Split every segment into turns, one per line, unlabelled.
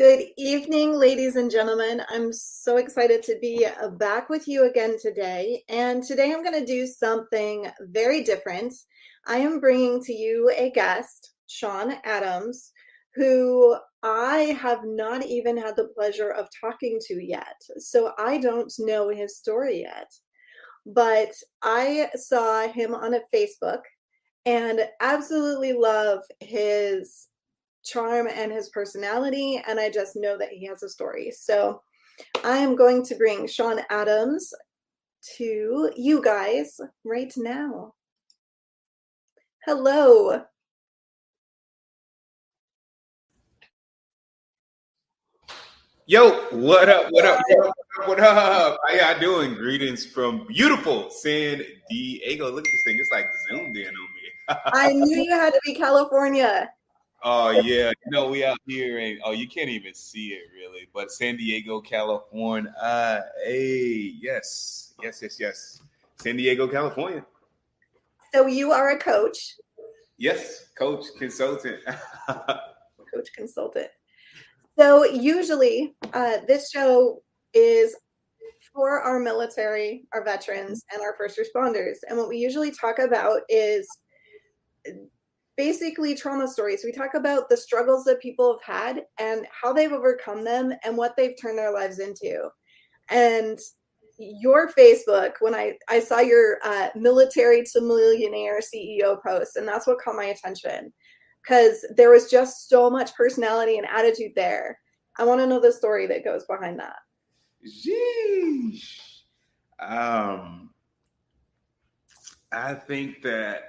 Good evening, ladies and gentlemen. I'm so excited to be back with you again today. And today I'm going to do something very different. I am bringing to you a guest, Sean Adams, who I have not even had the pleasure of talking to yet. So I don't know his story yet. But I saw him on a Facebook and absolutely love his charm and his personality, and I just know that he has a story. So I am going to bring Sean Adams to you guys right now. Hello.
Yo, what up? What up? What up? What up? How y'all doing? Greetings from beautiful San Diego. Look at this thing; it's like zoomed in on
I
me.
knew you had to be California.
Oh yeah, we out here, and you can't even see it really. But San Diego, California. Hey, yes. San Diego, California.
So you are a coach,
Yes, coach, consultant.
coach consultant. So usually this show is for our military, our veterans, and our first responders. And what we usually talk about is basically trauma stories. We talk about the struggles that people have had and how they've overcome them and what they've turned their lives into. And your Facebook, when I saw your military to millionaire CEO post, and that's what caught my attention because there was just so much personality and attitude there. I want to know the story that goes behind that.
Sheesh. Um, I think that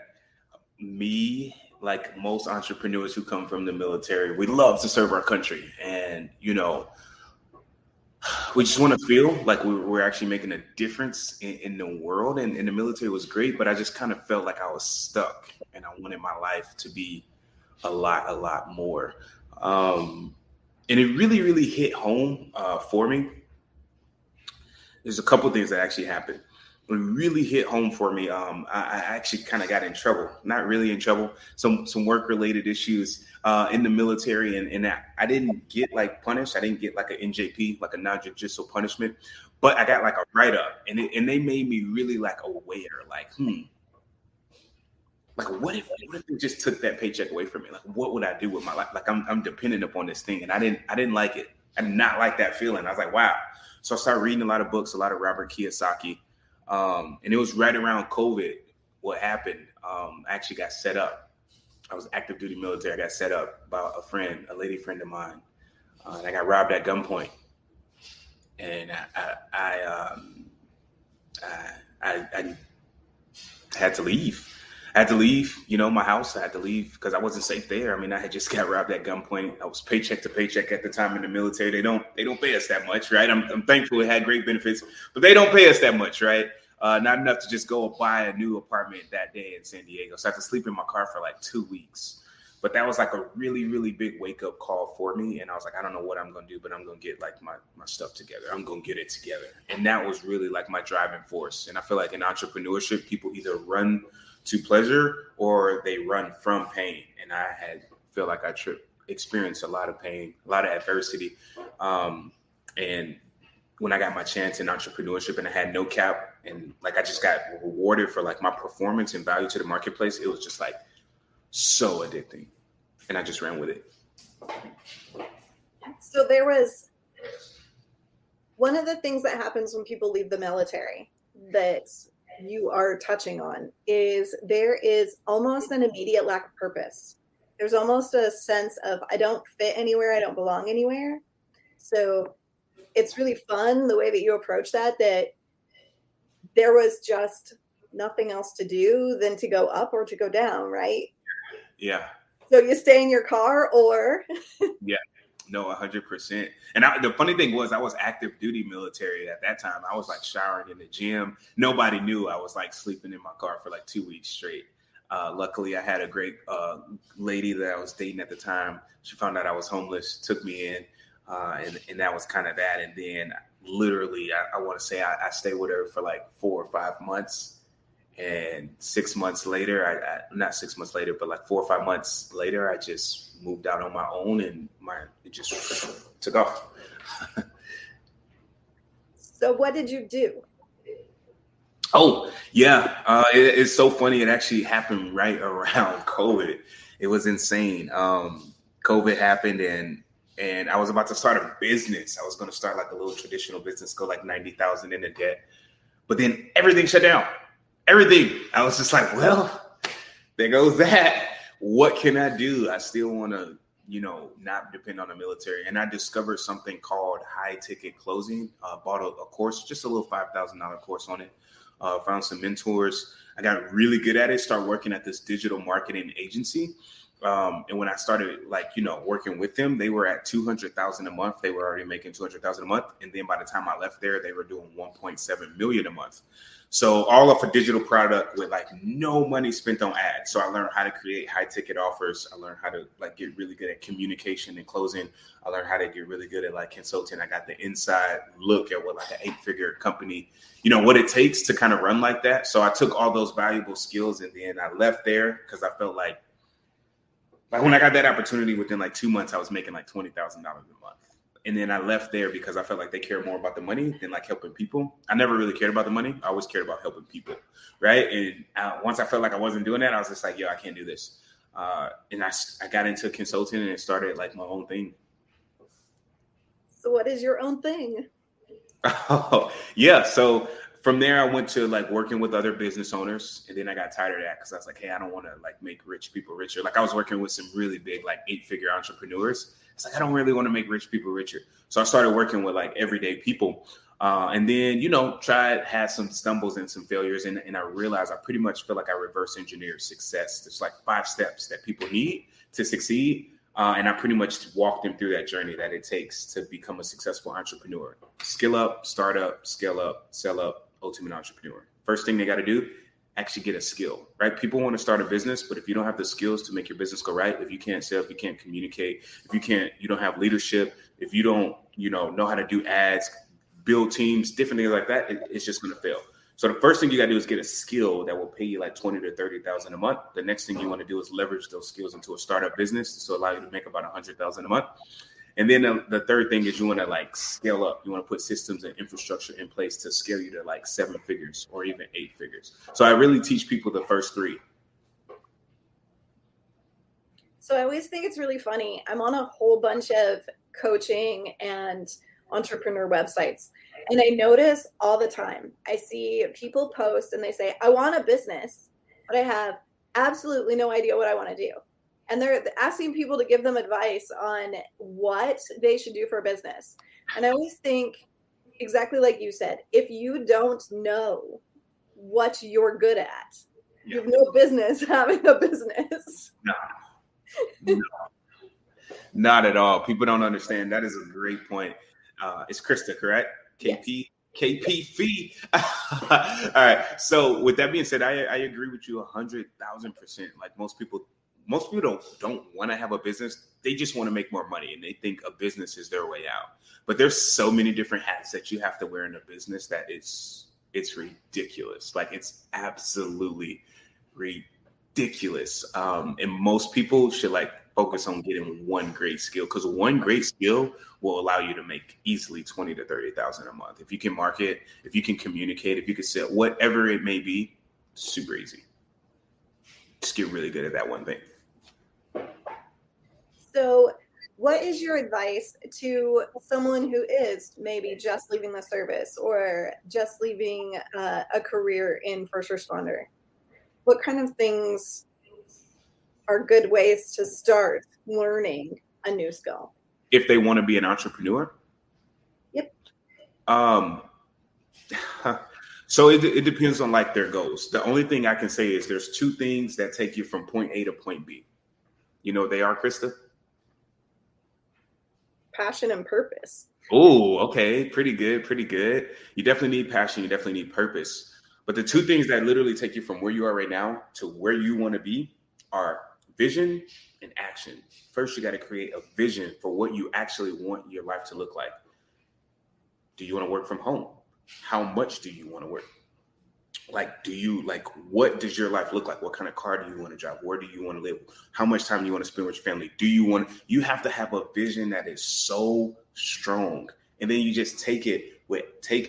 me, like most entrepreneurs who come from the military, we love to serve our country. And, we just want to feel like we're actually making a difference in the world. And the military was great, but I just kind of felt like I was stuck and I wanted my life to be a lot more. Um, and it really, really hit home for me. There's a couple things that actually happened. It really hit home for me. I actually kind of got in trouble. Not really in trouble. Some work related issues in the military, and I didn't get like punished. I didn't get like an NJP, like a non-judicial punishment, but I got like a write up, and they made me really like aware, like what if they just took that paycheck away from me? Like what would I do with my life? Like I'm dependent upon this thing, and I didn't like it. I did not like that feeling. I was like, wow. So I started reading a lot of books, a lot of Robert Kiyosaki, and it was right around COVID. What happened? I actually got set up. I was active duty military. I got set up by a lady friend of mine, and I got robbed at gunpoint. And I had to leave. I had to leave, my house. I had to leave because I wasn't safe there. I mean, I had just got robbed at gunpoint. I was paycheck to paycheck at the time in the military. They don't pay us that much, right? I'm thankful it had great benefits, but they don't pay us that much, right? Not enough to just go buy a new apartment that day in San Diego. So I had to sleep in my car for like 2 weeks. But that was like a really, really big wake up call for me. And I was like, I don't know what I'm going to do, but I'm going to get like my stuff together. I'm going to get it together. And that was really like my driving force. And I feel like in entrepreneurship, people either run to pleasure or they run from pain. And I feel like I experienced a lot of pain, a lot of adversity. And when I got my chance in entrepreneurship and I had no cap and like I just got rewarded for like my performance and value to the marketplace, it was just like so addicting. And I just ran with it.
So there was one of the things that happens when people leave the military that you are touching on is there is almost an immediate lack of purpose. There's almost a sense of I don't fit anywhere, I don't belong anywhere. So it's really fun the way that you approach that there was just nothing else to do than to go up or to go down, right?
Yeah.
So you stay in your car or
Yeah. No, 100%. And the funny thing was, I was active duty military at that time. I was like showering in the gym. Nobody knew I was like sleeping in my car for like 2 weeks straight. Luckily, I had a great lady that I was dating at the time. She found out I was homeless, took me in, and that was kind of that. And then literally, I want to say I stayed with her for like 4 or 5 months. And 6 months later, not 6 months later, but like 4 or 5 months later, I just moved out on my own, and it just took off.
So what did you do?
Oh yeah, it's so funny. It actually happened right around COVID. It was insane. COVID happened, and I was about to start a business. I was going to start like a little traditional business, go like 90,000 into debt, but then everything shut down. Everything. I was just like, well, there goes that. What can I do? I still want to, not depend on the military. And I discovered something called high ticket closing. Bought a course, just a little $5,000 course on it. Found some mentors. I got really good at it. Started working at this digital marketing agency. And when I started, working with them, they were at 200,000 a month. They were already making 200,000 a month. And then by the time I left there, they were doing 1.7 million a month. So all of a digital product with like no money spent on ads. So I learned how to create high ticket offers. I learned how to get really good at communication and closing. I learned how to get really good at consulting. I got the inside look at what an 8-figure company, what it takes to kind of run like that. So I took all those valuable skills, and then I left there because I felt like when I got that opportunity, within 2 months, I was making $20,000 a month. And then I left there because I felt like they care more about the money than helping people. I never really cared about the money. I always cared about helping people, right? And once I felt like I wasn't doing that, I was just like, yo, I can't do this. And I got into consulting and started my own thing.
So what is your own thing?
Oh, yeah. So from there, I went to working with other business owners, and then I got tired of that because I was like, hey, I don't want to make rich people richer. I was working with some really big 8-figure entrepreneurs. It's I don't really want to make rich people richer. So I started working with everyday people, and then had some stumbles and some failures, and I realized I pretty much feel like I reverse engineered success. There's 5 steps that people need to succeed. And I pretty much walked them through that journey that it takes to become a successful entrepreneur. Skill up, start up, scale up, sell up, ultimate entrepreneur. First thing they got to do, actually get a skill, right? People want to start a business, but if you don't have the skills to make your business go right, if you can't sell, if you can't communicate, you don't have leadership, if you don't, know how to do ads, build teams, different things like that, it's just going to fail. So the first thing you got to do is get a skill that will pay you $20,000 to $30,000 a month. The next thing you want to do is leverage those skills into a startup business to allow you to make about $100,000 a month. And then the third thing is you want to scale up. You want to put systems and infrastructure in place to scale you to 7 figures or even 8 figures. So I really teach people the first 3.
So I always think it's really funny. I'm on a whole bunch of coaching and entrepreneur websites. And I notice all the time, I see people post and they say, I want a business, but I have absolutely no idea what I want to do. And they're asking people to give them advice on what they should do for a business. And I always think, exactly like you said, if you don't know what you're good at, you have no business having a business.
No, not at all. People don't understand. That is a great point. It's Krista, correct? KP, yes. KP fee. All right. So with that being said, I agree with you 100,000%. Most people don't want to have a business. They just want to make more money, and they think a business is their way out. But there's so many different hats that you have to wear in a business that it's ridiculous. It's absolutely ridiculous. And most people should focus on getting one great skill, because one great skill will allow you to make easily $20,000 to $30,000 a month. If you can market, if you can communicate, if you can sell, whatever it may be, super easy. Just get really good at that one thing.
So what is your advice to someone who is maybe just leaving the service or just leaving a career in first responder? What kind of things are good ways to start learning a new skill?
If they want to be an entrepreneur?
Yep.
So it depends on their goals. The only thing I can say is there's 2 things that take you from point A to point B. You know what they are, Krista?
Passion and purpose.
Oh, okay. Pretty good. Pretty good. You definitely need passion. You definitely need purpose. But the 2 things that literally take you from where you are right now to where you want to be are vision and action. First, you got to create a vision for what you actually want your life to look like. Do you want to work from home? How much do you want to work? like, what does your life look like? What kind of car do you want to drive? Where do you want to live? How much time do you want to spend with your family? You have to have a vision that is so strong. And then you just take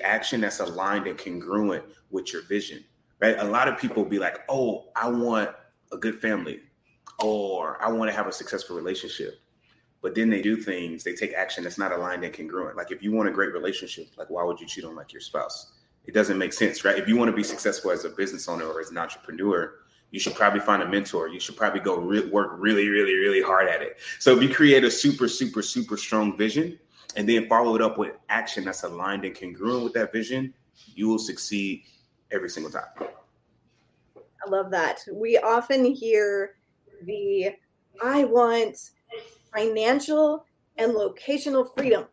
action that's aligned and congruent with your vision, right? A lot of people be like, oh, I want a good family, or I want to have a successful relationship. But then they take action that's not aligned and congruent. Like if you want a great relationship, like why would you cheat on like your spouse? It doesn't make sense, right? If you want to be successful as a business owner or as an entrepreneur, you should probably find a mentor. You should probably go work really, really, really hard at it. So if you create a super, super, super strong vision and then follow it up with action that's aligned and congruent with that vision, you will succeed every single time.
I love that. We often hear I want financial and locational freedom.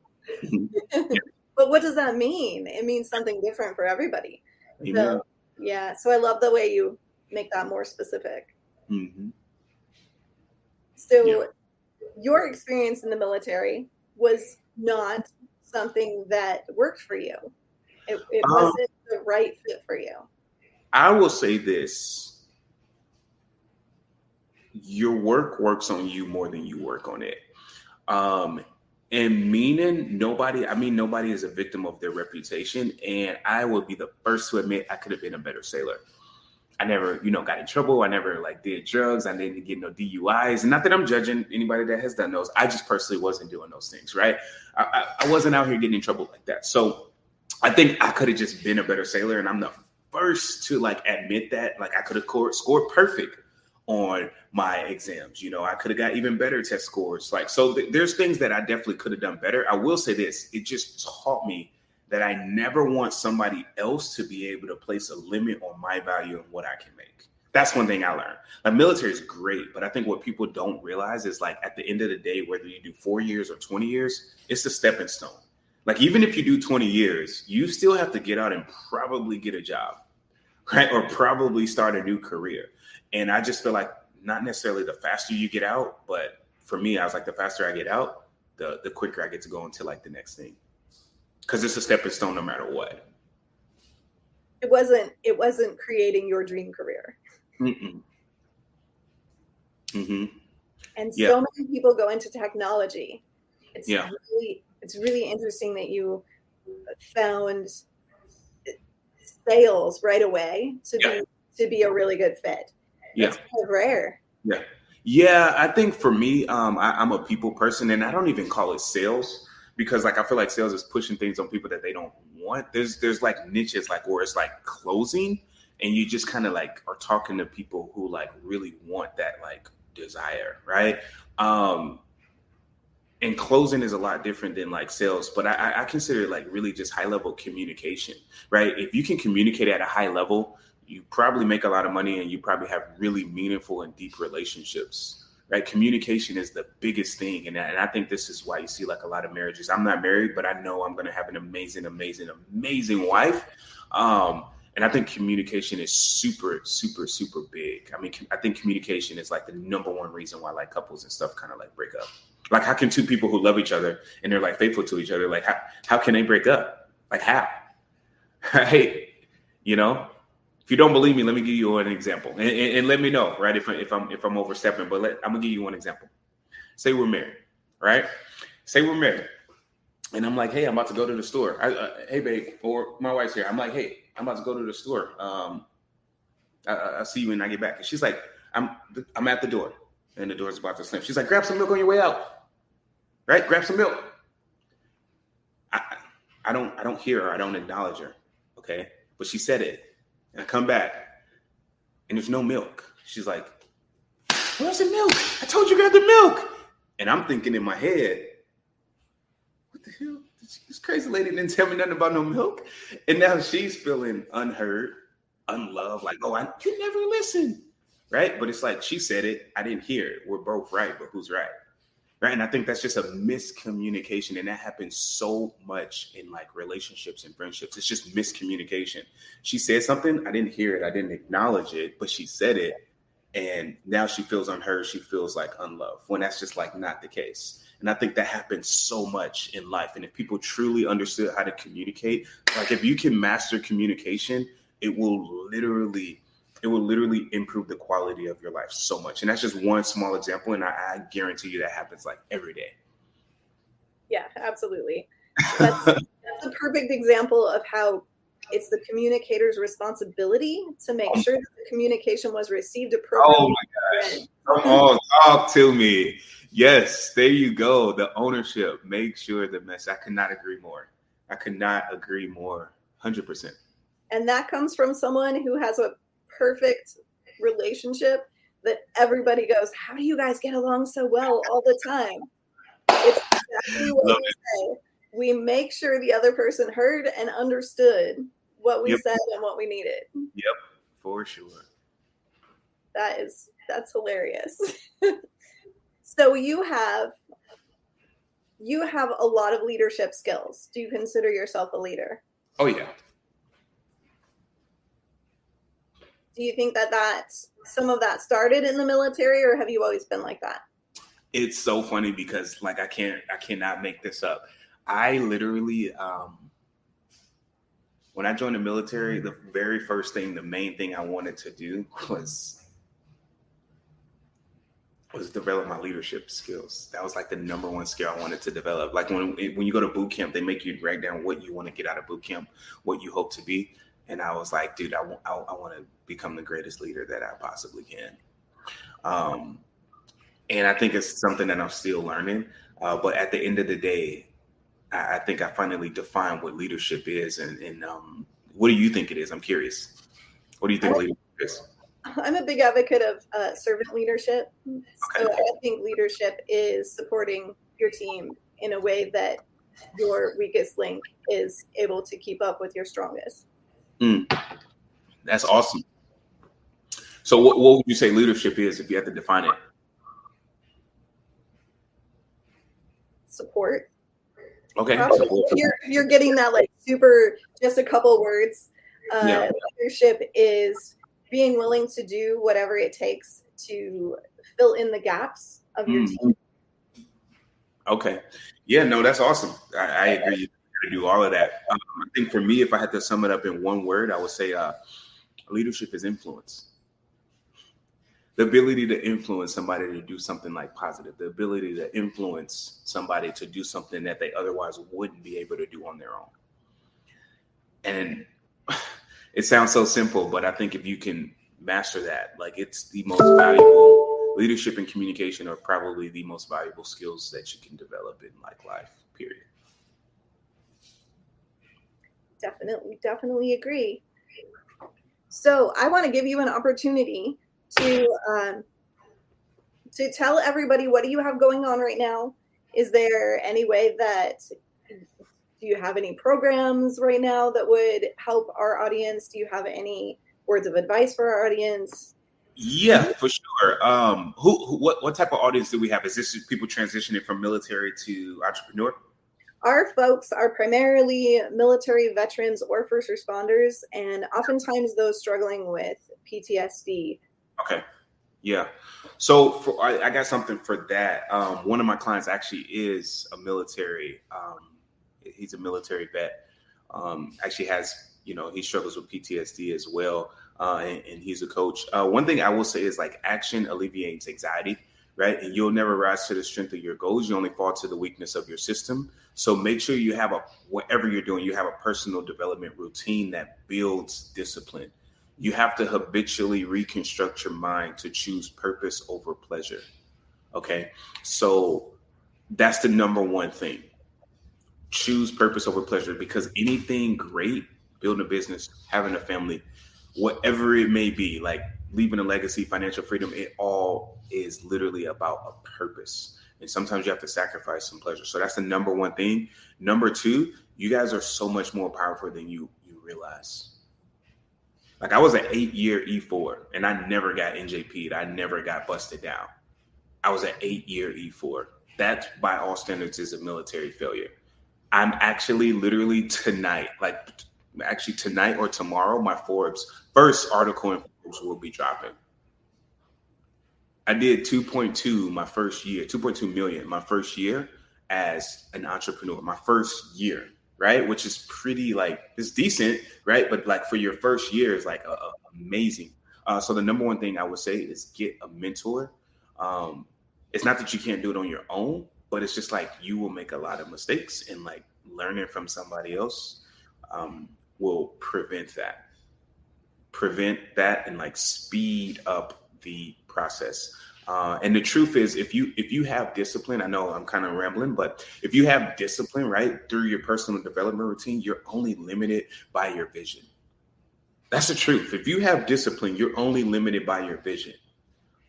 But what does that mean? It means something different for everybody.
Amen.
So, yeah. So I love the way you make that more specific.
Mm-hmm.
So your experience in the military was not something that worked for you. It wasn't the right fit for you.
I will say this. Your work works on you more than you work on it. And meaning nobody is a victim of their reputation. And I would be the first to admit I could have been a better sailor. I never, got in trouble. I never did drugs. I didn't get no DUIs. And not that I'm judging anybody that has done those. I just personally wasn't doing those things, right? I wasn't out here getting in trouble like that. So I think I could have just been a better sailor. And I'm the first to admit that. I could have scored perfect on my exams. I could have got even better test scores. There's things that I definitely could have done better. I will say this, it just taught me that I never want somebody else to be able to place a limit on my value and what I can make. That's one thing I learned. Military is great, but I think what people don't realize is at the end of the day, whether you do 4 years or 20 years, it's a stepping stone. Even if you do 20 years, you still have to get out and probably get a job, right? Or probably start a new career. And I just feel like not necessarily the faster you get out, but for me, I was the faster I get out, the quicker I get to go into the next thing. Because it's a stepping stone no matter what.
It wasn't creating your dream career.
Mm-mm. Mm-hmm.
And so many people go into technology. It's really interesting that you found sales right away to be a really good fit. It's kind of rare.
Yeah. I think for me, I'm a people person, and I don't even call it sales because I feel like sales is pushing things on people that they don't want. There's niches where it's closing, and you just kind of are talking to people who really want that desire, right? And closing is a lot different than sales, but I consider it really just high level communication, right? If you can communicate at a high level, you probably make a lot of money and you probably have really meaningful and deep relationships, right? Communication is the biggest thing. And I think this is why you see a lot of marriages. I'm not married, but I know I'm going to have an amazing, amazing, amazing wife. And I think communication is super, super, super big. I mean, I think communication is the number one reason why couples and stuff kind of break up. How can two people who love each other and they're faithful to each other, how can they break up? How? Right? If you don't believe me, let me give you an example, and let me know, right? If I'm overstepping, but I'm gonna give you one example. Say we're married, right? Say we're married, and I'm hey, I'm about to go to the store. Hey, babe, or my wife's here. I'm hey, I'm about to go to the store. I'll see you when I get back. And she's I'm at the door, and the door's about to slam. She's grab some milk on your way out, right? Grab some milk. I don't hear her. I don't acknowledge her. Okay, but she said it. And I come back, and there's no milk. She's where's the milk? I told you grab the milk. And I'm thinking in my head, what the hell? This crazy lady didn't tell me nothing about no milk. And now she's feeling unheard, unloved, you never listen, right? But it's she said it. I didn't hear it. We're both right, but who's right? Right. And I think that's just a miscommunication. And that happens so much in relationships and friendships. It's just miscommunication. She said something. I didn't hear it. I didn't acknowledge it, but she said it. And now she feels unheard. She feels unloved when that's just not the case. And I think that happens so much in life. And if people truly understood how to communicate, if you can master communication, it will literally improve the quality of your life so much. And that's just one small example. And I guarantee you that happens like every day.
Yeah, absolutely. That's a perfect example of how it's the communicator's responsibility to make sure that the communication was received
Oh
appropriately.
my gosh. Come on, talk to me. Yes, there you go. The ownership. Make sure the mess. I could not agree more. I could not agree more. 100%.
And that comes from someone who has a perfect relationship that everybody goes, how do you guys get along so well all the time? It's exactly what
Love
you
it.
say. We make sure the other person heard and understood what we
Yep.
said and what we needed.
Yep. For sure.
That's hilarious. So you have a lot of leadership skills. Do you consider yourself a leader?
Oh yeah.
Do you think that some of that started in the military, or have you always been like that?
It's so funny because like I cannot make this up. I literally when I joined the military, the very first thing, the main thing I wanted to do was develop my leadership skills. That was like the number one skill I wanted to develop. Like when you go to boot camp, they make you write down what you want to get out of boot camp, what you hope to be. And I was like, dude, I want to become the greatest leader that I possibly can. And I think it's something that I'm still learning. But at the end of the day, I think I finally defined what leadership is. And what do you think it is? I'm curious. What do you think leadership is?
I'm a big advocate of servant leadership. So
Okay.
I think leadership is supporting your team in a way that your weakest link is able to keep up with your strongest.
Mm, that's awesome. So what would you say leadership is if you had to define it?
Support.
Okay.
If you're getting that like super, just a couple words,
Yeah.
leadership is being willing to do whatever it takes to fill in the gaps of your team.
Okay. Yeah, no, that's awesome. I agree. You got to do all of that. I think for me, if I had to sum it up in one word, I would say leadership is influence. The ability to influence somebody to do something like positive, the ability to influence somebody to do something that they otherwise wouldn't be able to do on their own. And it sounds so simple, but I think if you can master that, like it's the most valuable leadership and communication are probably the most valuable skills that you can develop in like life, period.
Definitely agree. So I want to give you an opportunity to tell everybody, what do you have going on right now? Is there any way that, do you have any programs right now that would help our audience? Do you have any words of advice for our audience?
Yeah, for sure. What type of audience do we have? Is this people transitioning from military to entrepreneur?
Our folks are primarily military veterans or first responders, and oftentimes those struggling with PTSD.
Okay. Yeah. So I got something for that. One of my clients actually is a military. He's a military vet. Actually has, he struggles with PTSD as well. And he's a coach. One thing I will say is like action alleviates anxiety, right? And you'll never rise to the strength of your goals. You only fall to the weakness of your system. So make sure you have whatever you're doing, you have a personal development routine that builds discipline. You have to habitually reconstruct your mind to choose purpose over pleasure. Okay. So that's the number one thing. Choose purpose over pleasure, because anything great, building a business, having a family, whatever it may be, like leaving a legacy, financial freedom, it all is literally about a purpose. And sometimes you have to sacrifice some pleasure. So that's the number one thing. Number two, you guys are so much more powerful than you realize. Like I was an 8-year E4 and I never got NJP'd. I never got busted down. I was an 8-year E4. That by all standards is a military failure. I'm actually literally tonight or tomorrow, my Forbes first article in Forbes will be dropping. I did 2.2 my first year, 2.2 million my first year as an entrepreneur, my first year. right? Which is pretty like it's decent, right? But like for your first year is like amazing. So the number one thing I would say is get a mentor. Um, it's not that you can't do it on your own, but it's just like you will make a lot of mistakes, and like learning from somebody else um, will prevent that and like speed up the process. And the truth is, if you have discipline, I know I'm kind of rambling, but if you have discipline, right, through your personal development routine, you're only limited by your vision. That's the truth. If you have discipline, you're only limited by your vision.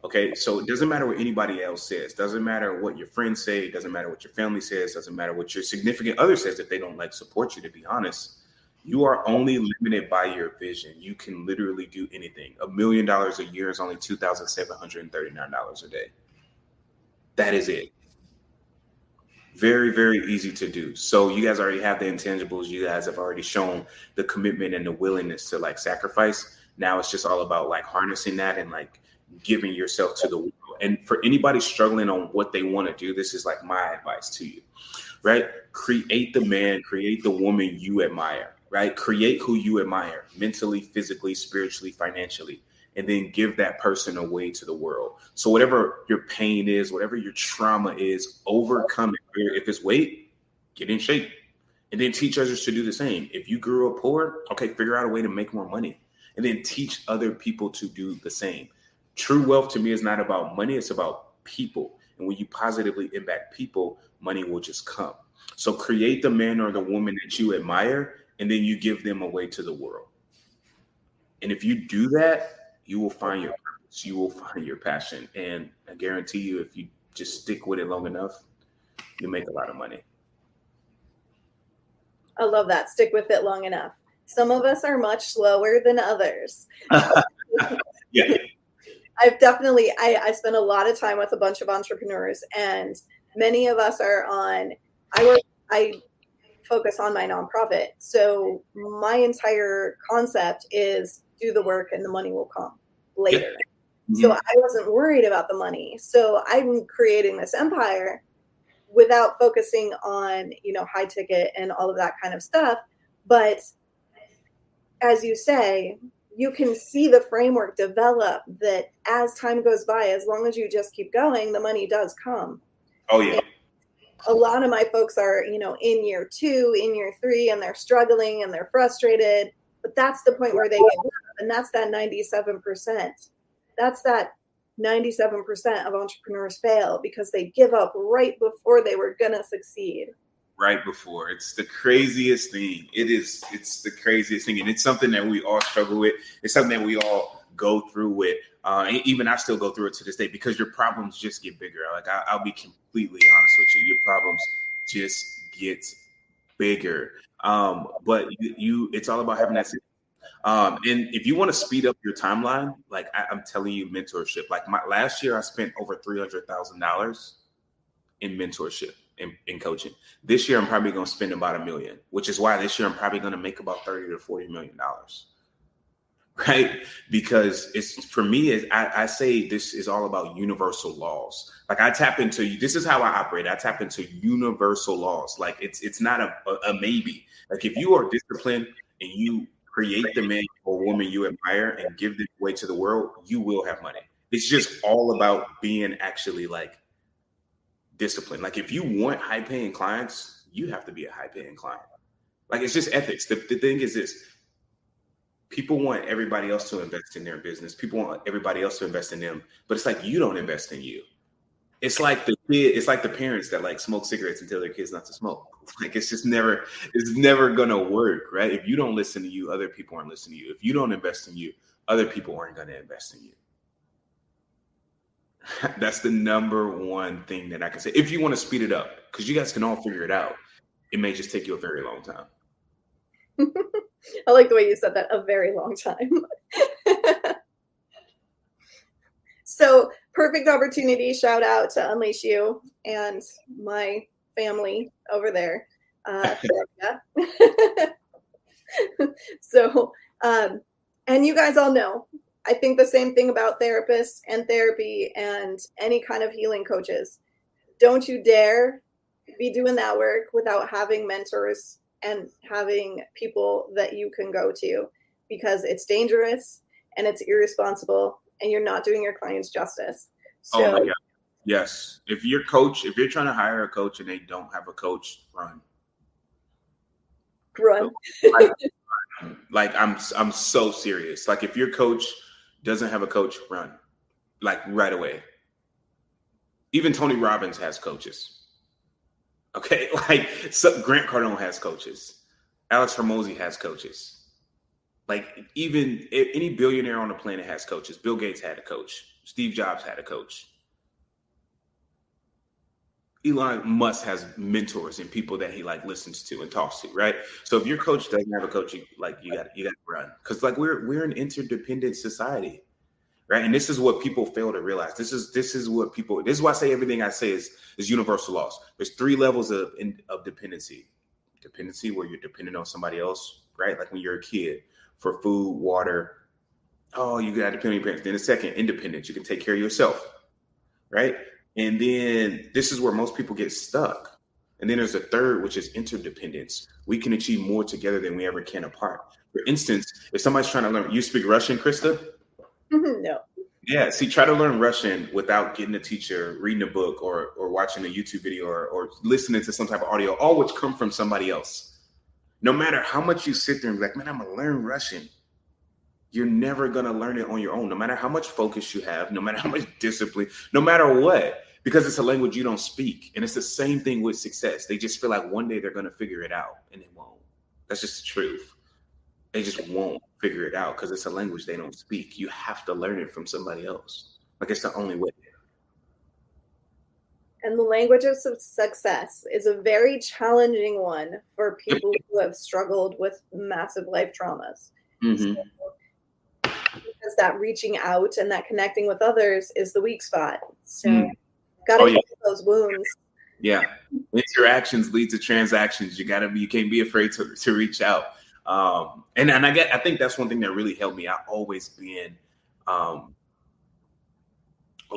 Okay, so it doesn't matter what anybody else says. Doesn't matter what your friends say. It doesn't matter what your family says. Doesn't matter what your significant other says if they don't like support you. To be honest, you are only limited by your vision. You can literally do anything. $1 million a year is only $2,739 a day. That is it. Very, very easy to do. So you guys already have the intangibles. You guys have already shown the commitment and the willingness to like sacrifice. Now it's just all about like harnessing that and like giving yourself to the world. And for anybody struggling on what they want to do, this is like my advice to you, right? Create the man, create the woman you admire, right? Create who you admire mentally, physically, spiritually, financially, and then give that person away to the world. So whatever your pain is, whatever your trauma is, overcome it. If it's weight, get in shape. And then teach others to do the same. If you grew up poor, okay, figure out a way to make more money. And then teach other people to do the same. True wealth to me is not about money, it's about people. And when you positively impact people, money will just come. So create the man or the woman that you admire, and then you give them away to the world. And if you do that, you will find your purpose, you will find your passion. And I guarantee you, if you just stick with it long enough, you make a lot of money.
I love that. Stick with it long enough. Some of us are much slower than others.
Yeah.
I spend a lot of time with a bunch of entrepreneurs, and many of us are on, I focus on my nonprofit. So my entire concept is do the work and the money will come
Yep.
later. So
Mhm.
I wasn't worried about the money. So I'm creating this empire without focusing on, high ticket and all of that kind of stuff. But as you say, you can see the framework develop that as time goes by, as long as you just keep going, the money does come.
Oh yeah.
And a lot of my folks are, in year 2, in year 3, and they're struggling and they're frustrated. But that's the point where they give up. And that's that 97%. That's that 97% of entrepreneurs fail because they give up right before they were going to succeed.
Right before. It's the craziest thing. It's the craziest thing. And it's something that we all struggle with. It's something that we all go through with. Even I still go through it to this day because your problems just get bigger. Like I'll be completely honest with you. Your problems just get bigger. But it's all about having that. And if you want to speed up your timeline, like I'm telling you, mentorship. Like my last year, I spent over $300,000 in mentorship in coaching. This year, I'm probably going to spend about $1 million, which is why this year I'm probably going to make about $30 to $40 million, right? Because it's for me, I say this is all about universal laws. Like I tap into this is how I operate. I tap into universal laws. Like it's not a maybe. Like if you are disciplined and you create the man or woman you admire and give them away to the world, you will have money. It's just all about being actually like discipline. Like if you want high paying clients, you have to be a high paying client. Like it's just ethics. The thing is this: people want everybody else to invest in their business. People want everybody else to invest in them, but it's like you don't invest in you. It's like it's like the parents that like smoke cigarettes and tell their kids not to smoke. Like it's never gonna work, right? If you don't listen to you, other people aren't listening to you. If you don't invest in you, other people aren't gonna invest in you. That's the number one thing that I can say. If you want to speed it up, because you guys can all figure it out, it may just take you a very long time.
I like the way you said that, a very long time. So perfect opportunity. Shout out to Unleash You and my family over there. So, and you guys all know, I think the same thing about therapists and therapy and any kind of healing coaches. Don't you dare be doing that work without having mentors and having people that you can go to, because it's dangerous and it's irresponsible and you're not doing your clients justice.
Oh my
So
God. Yes. If you're trying to hire a coach and they don't have a coach, run.
run.
Like I'm so serious. Like if your coach doesn't have a coach, run. Like right away. Even Tony Robbins has coaches. Okay, like so Grant Cardone has coaches. Alex Hormozy has coaches. Like even any billionaire on the planet has coaches. Bill Gates had a coach. Steve Jobs had a coach. Elon Musk has mentors and people that he like listens to and talks to, right? So if your coach doesn't have a coach, you got to run, because like we're an interdependent society, right? And this is what people fail to realize. This is why I say everything I say is universal laws. There's 3 levels of dependency. Dependency, where you're dependent on somebody else, right? Like when you're a kid for food, water. Oh, you got to depend on your parents. Then the second, independence. You can take care of yourself, right? And then this is where most people get stuck. And then there's a third, which is interdependence. We can achieve more together than we ever can apart. For instance, if somebody's trying to learn, you speak Russian, Krista?
No.
Yeah. See, try to learn Russian without getting a teacher, reading a book, or watching a YouTube video, or listening to some type of audio, all which come from somebody else. No matter how much you sit there and be like, man, I'm going to learn Russian. You're never going to learn it on your own, no matter how much focus you have, no matter how much discipline, no matter what, because it's a language you don't speak. And it's the same thing with success. They just feel like one day they're going to figure it out, and they won't. That's just the truth. They just won't figure it out because it's a language they don't speak. You have to learn it from somebody else. Like it's the only way.
And the language of success is a very challenging one for people who have struggled with massive life traumas.
Mm-hmm.
So, because that reaching out and that connecting with others is the weak spot. So got to heal those wounds.
Yeah. Interactions lead to transactions. You can't be afraid to reach out. And I think that's one thing that really helped me. I've always been a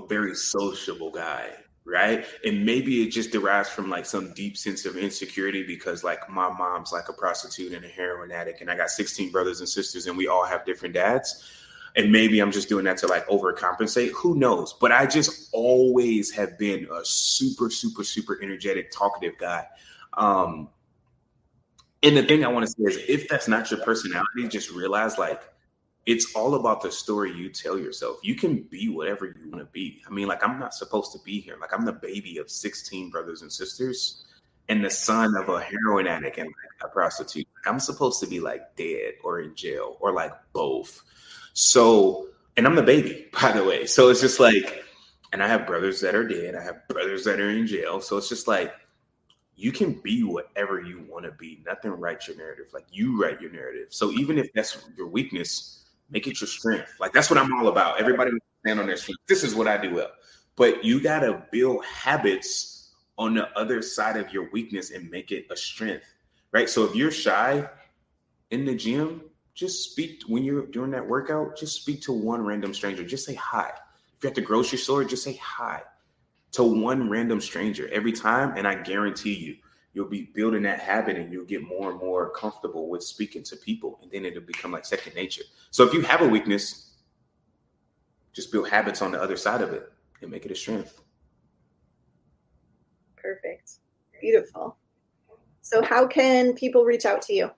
very sociable guy, right? And maybe it just derives from like some deep sense of insecurity, because like my mom's like a prostitute and a heroin addict, and I got 16 brothers and sisters, and we all have different dads. And maybe I'm just doing that to like overcompensate. Who knows? But I just always have been a super, super, super energetic, talkative guy. And the thing I want to say is, if that's not your personality, just realize like it's all about the story you tell yourself. You can be whatever you want to be. I mean, like I'm not supposed to be here. Like I'm the baby of 16 brothers and sisters and the son of a heroin addict and like a prostitute. Like, I'm supposed to be like dead or in jail or like both. So, and I'm the baby, by the way. So it's just like, and I have brothers that are dead. I have brothers that are in jail. So it's just like, you can be whatever you want to be. Nothing writes your narrative. Like you write your narrative. So even if that's your weakness, make it your strength. Like that's what I'm all about. Everybody stand on their strength. This is what I do well. But you got to build habits on the other side of your weakness and make it a strength, right? So if you're shy in the gym, just speak when you're doing that workout. Just speak to one random stranger. Just say hi. If you're at the grocery store, just say hi to one random stranger every time. And I guarantee you'll be building that habit, and you'll get more and more comfortable with speaking to people. And then it'll become like second nature. So if you have a weakness, just build habits on the other side of it and make it a strength.
Perfect. Beautiful. So how can people reach out to you?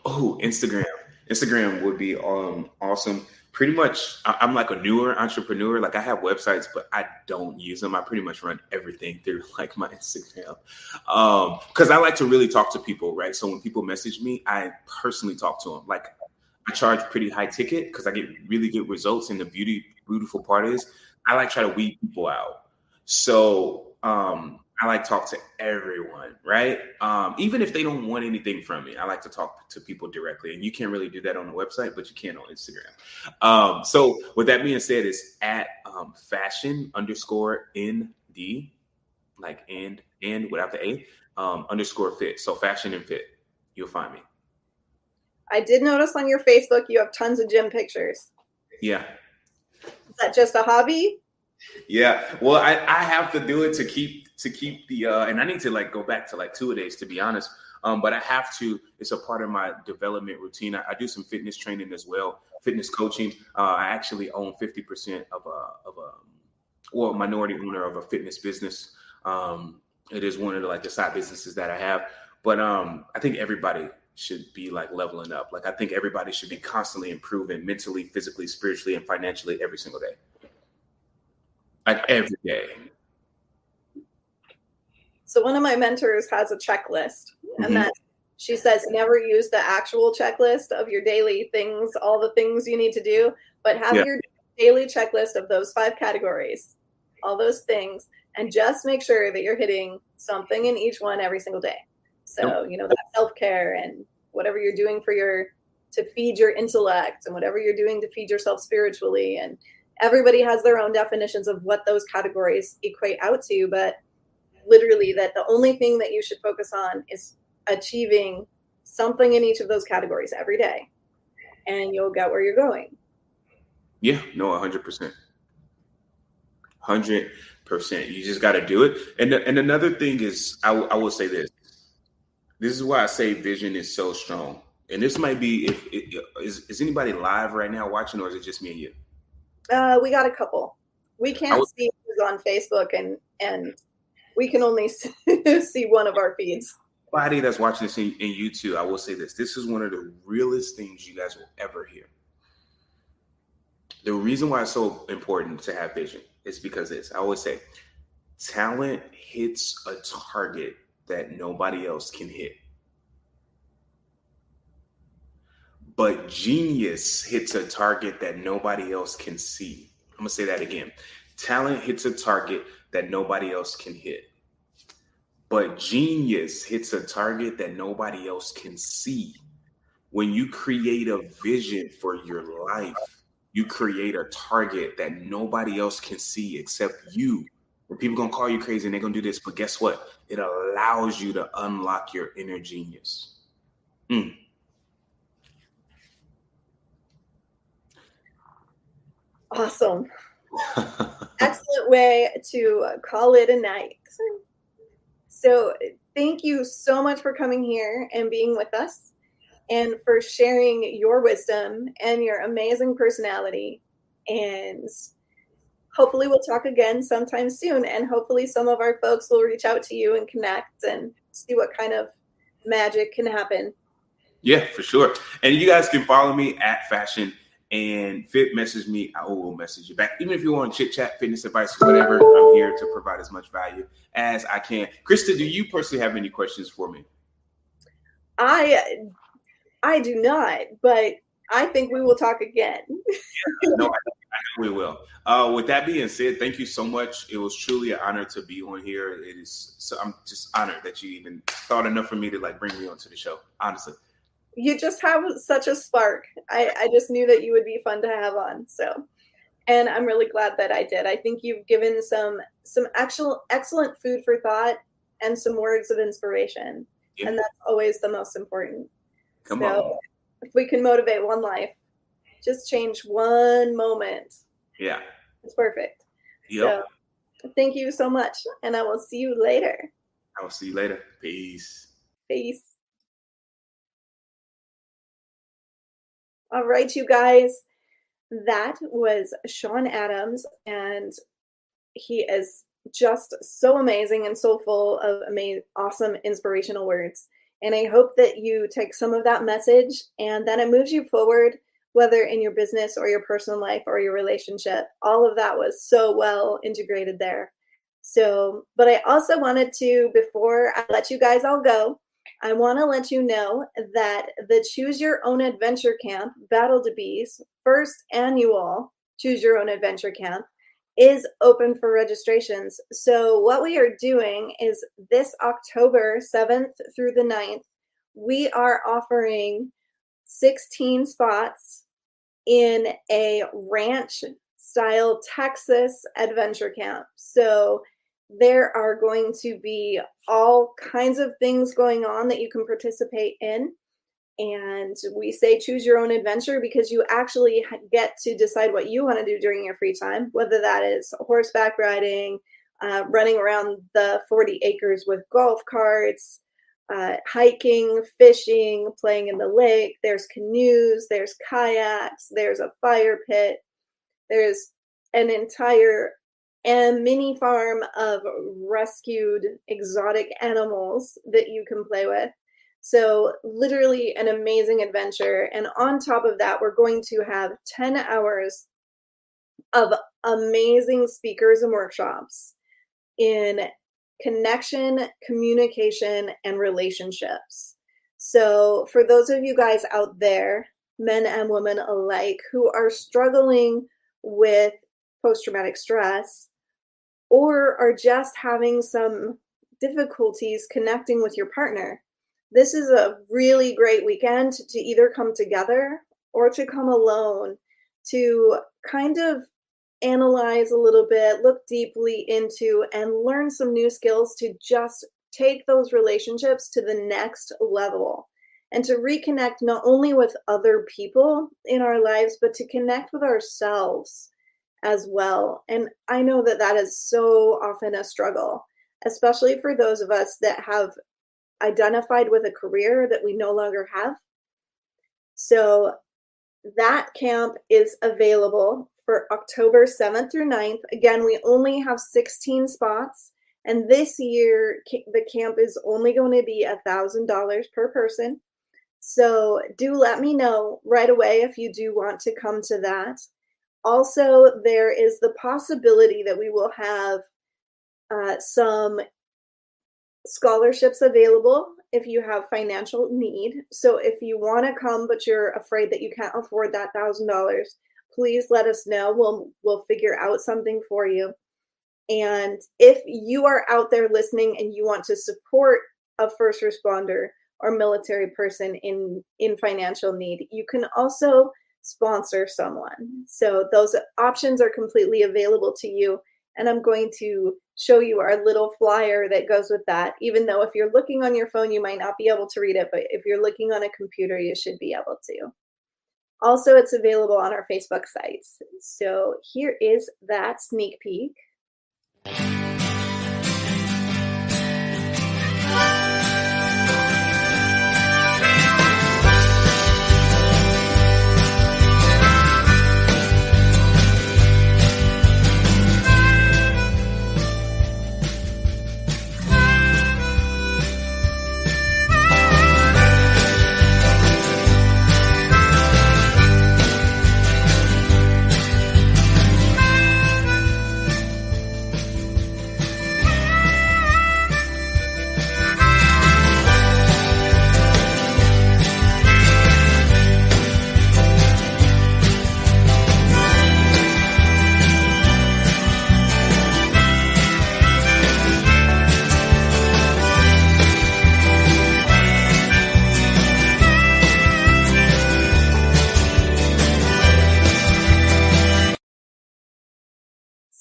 Oh, Instagram. Instagram would be awesome. Pretty much, I'm like a newer entrepreneur. Like I have websites, but I don't use them. I pretty much run everything through like my Instagram, because I like to really talk to people, right? So when people message me, I personally talk to them. Like I charge pretty high ticket because I get really good results. And the beautiful part is I like try to weed people out. So I like talk to everyone, right? Even if they don't want anything from me, I like to talk to people directly. And you can't really do that on the website, but you can on Instagram. So with that being said, it's at fashion_ND, like and without the A, _fit. So fashion and fit. You'll find me.
I did notice on your Facebook you have tons of gym pictures.
Yeah.
Is that just a hobby?
Yeah. Well, I have to do it to keep the and I need to like go back to like 2 days, to be honest. But I have to. It's a part of my development routine. I do some fitness training as well, fitness coaching. I actually own 50% of a minority owner of a fitness business. It is one of the side businesses that I have. But I think everybody should be like leveling up. Like I think everybody should be constantly improving mentally, physically, spiritually, and financially every single day. Like every day.
So one of my mentors has a checklist, and
Mm-hmm.
that she says never use the actual checklist of your daily things, all the things you need to do, but have
Yeah.
your daily checklist of those 5 categories, all those things, and just make sure that you're hitting something in each one every single day. So,
Nope.
that self-care and whatever you're doing to feed your intellect and whatever you're doing to feed yourself spiritually. And everybody has their own definitions of what those categories equate out to, but literally that the only thing that you should focus on is achieving something in each of those categories every day, and you'll get where you're going.
Yeah, no, 100%. 100%. You just got to do it. And another thing is, I will say this. This is why I say vision is so strong. And this might be is anybody live right now watching, or is it just me and you?
We got a couple. We
I
can't
would,
see who's on Facebook, and we can only see one of our feeds.
Anybody that's watching this in YouTube, I will say this. This is one of the realest things you guys will ever hear. The reason why it's so important to have vision is because I always say, talent hits a target that nobody else can hit. But genius hits a target that nobody else can see. I'm going to say that again. Talent hits a target that nobody else can hit. But genius hits a target that nobody else can see. When you create a vision for your life, you create a target that nobody else can see except you. And people going to call you crazy and they're going to do this. But guess what? It allows you to unlock your inner genius.
Awesome. Excellent way to call it a night. So thank you so much for coming here and being with us, and for sharing your wisdom and your amazing personality. And hopefully we'll talk again sometime soon. And hopefully some of our folks will reach out to you and connect and see what kind of magic can happen.
Yeah, for sure. And you guys can follow me at Fashion and Fit. Message me. I will message you back. Even if you want chit chat, fitness advice, whatever, I'm here to provide as much value as I can. Krista, do you personally have any questions for me?
I do not, but I think we will talk again.
No, I know we will. With that being said, thank you so much. It was truly an honor to be on here. It is. So I'm just honored that you even thought enough for me to bring me onto the show. Honestly.
You just have such a spark. I just knew that you would be fun to have on. So, and I'm really glad that I did. I think you've given some actual excellent food for thought and some words of inspiration.
Yeah.
And that's always the most important.
Come on.
If we can motivate one life, just change one moment.
Yeah.
It's perfect.
Yep.
So thank you so much. And I will see you later.
I will see you later. Peace.
Peace. All right, you guys. That was Sean Adams, and he is just so amazing and so full of awesome inspirational words. And I hope that you take some of that message and that it moves you forward, whether in your business or your personal life or your relationship. All of that was so well integrated there. So, but I also wanted to, before I let you guys all go, I want to let you know that the Choose Your Own Adventure Camp, Battle to Bees, first annual Choose Your Own Adventure Camp, is open for registrations. So what we are doing is this October 7th through the 9th, we are offering 16 spots in a ranch style Texas adventure camp. So there are going to be all kinds of things going on that you can participate in. And we say choose your own adventure because you actually get to decide what you want to do during your free time, whether that is horseback riding, running around the 40 acres with golf carts, hiking, fishing, playing in the lake. There's canoes, there's kayaks, there's a fire pit, there's an entire mini farm of rescued exotic animals that you can play with. So, literally an amazing adventure. And on top of that, we're going to have 10 hours of amazing speakers and workshops in connection, communication, and relationships. So, for those of you guys out there, men and women alike, who are struggling with post traumatic stress or are just having some difficulties connecting with your partner, this is a really great weekend to either come together or to come alone to kind of analyze a little bit, look deeply into, and learn some new skills to just take those relationships to the next level and to reconnect not only with other people in our lives, but to connect with ourselves as well. And I know that that is so often a struggle, especially for those of us that have identified with a career that we no longer have. So that camp is available for October 7th through 9th. Again, we only have 16 spots. And this year, the camp is only going to be $1,000 per person. So do let me know right away if you do want to come to that. Also, there is the possibility that we will have some scholarships available if you have financial need. So if you want to come but you're afraid that you can't afford that $1,000, please let us know. We'll figure out something for you. And if you are out there listening and you want to support a first responder or military person in financial need, you can also sponsor someone. So those options are completely available to you. And I'm going to show you our little flyer that goes with that, even though if you're looking on your phone, you might not be able to read it, but if you're looking on a computer, you should be able to. Also, it's available on our Facebook sites. So here is that sneak peek.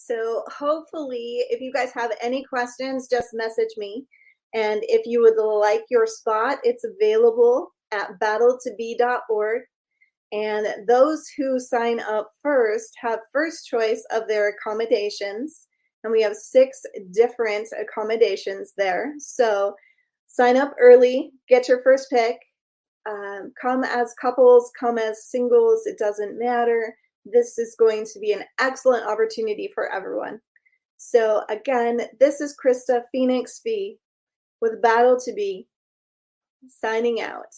So hopefully, if you guys have any questions, just message me. And if you would like your spot, it's available at battletobe.org. And those who sign up first have first choice of their accommodations. And we have 6 different accommodations there. So sign up early, get your first pick. Come as couples, come as singles, it doesn't matter. This is going to be an excellent opportunity for everyone. So again, this is Krista Phoenix B with Battle to Be signing out.